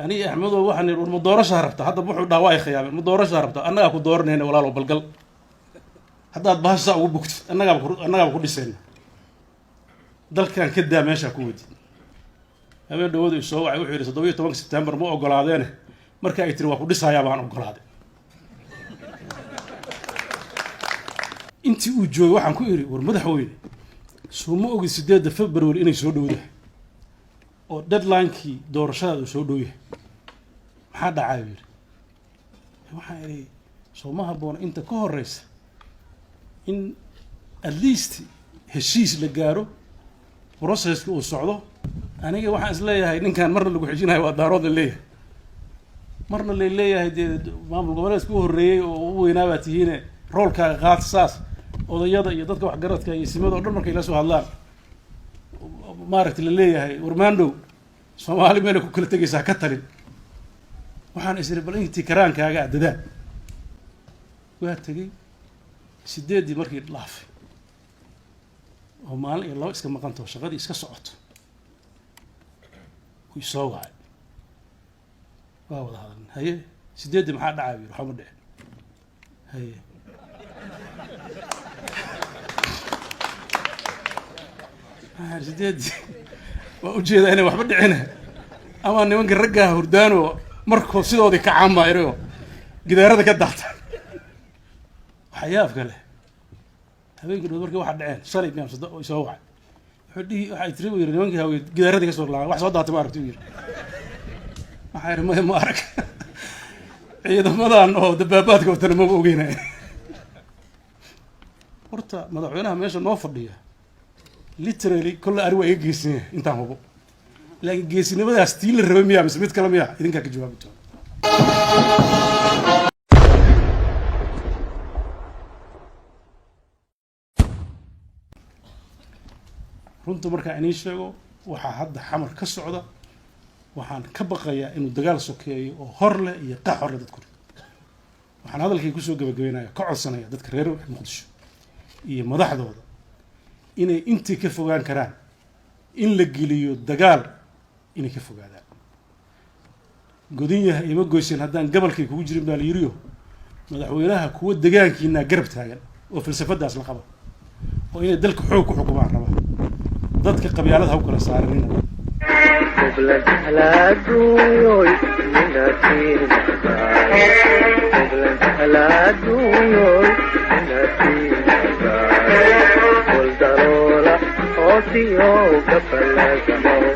أنا أحمد وحني المدورة شهربته هذا بوحو دواء خيام المدورة شهربته أنا أكو دورني هنا ولا لو بالقلب هذا بهزة وبكت أنا أبغى كل سنة دل كان كده ماشي كود أما داود يسوع وحير صدوية 8 سبتمبر مو أقول هذانه مركا يتروح كل ساعة بان أقول هذا أنت وجوي وحن كويري والمدحوين سو مو أقول 6 فبراير إني سودو ده أو ديدلاين كي دورشاد سودو maxaa dhacay yiri waxa ay soo ma haboon inta ka horeysa in at least heshiis la gaaro process-ka uu socdo aniga waxaan isleeyahay ninkan marna lagu xijinayo waa daarood leeyahay marna leeyahay maamul goboleedka u horeeyay oo u weynaaba tihiin roolka qaadsaas odayada iyo dadka wax garadka iyo simada oo dhan markay la soo hadlaan maaragtay leeyahay warmaandow Soomaali meel ku kala tagaysa ka talin waxaan isri bal intii karaankaaga adadaan waa tagay 8 markii dhaafay oo maalin iyo laba iska maqanto shaqadii iska socoto ku soo waay waa wada hadalna haye 8 maxaa dhacay waxa ma dhicin haye sideed waa u jeedaa inay waxba dhicin ama nimanka ragga hurdaano markuu sidoodii ka caamaayro gidaarada ka daata waxyaab kale habeenkii markii waxa dhaceen shalay nimaasada oo soo wacay xudii waxa ay tiri nimankii haween gidaarada ka soo laabay wax soo daatay ma aragtay yiri waxa ay ma arag ciidamadan oo dabaabaadka wata ma ogeynay horta madaxweynaha meesha noo fadhiya literally kullu ari waa geesinay intaan hubo laakiin geesinimadaas tii la rabay miyaa mid kale miyaa idinka ka jawaabi doona runtu marka aan sheego waxa hadda xamar ka socda waxaan ka baqayaa inuu dagaal sokeeyo oo hor leh iyo qaxor leh dadku waxaan hadalkay ku soo gabagabeynaya ka codsanaya dadka reer Muqdisho iyo madaxdooda inay intii ka fogaan karaan in la geliyo dagaal inay ka fogaadaan godinyaha ima goysan haddaan gobolkay kugu jirin baa la yiriyo madaxweynaha kuwa deegaankiina garab taagan oo falsafadaas la qabo oo inay dalka xoog ku xukumaan raba dadka qabyaalada ha u kala saareen قبل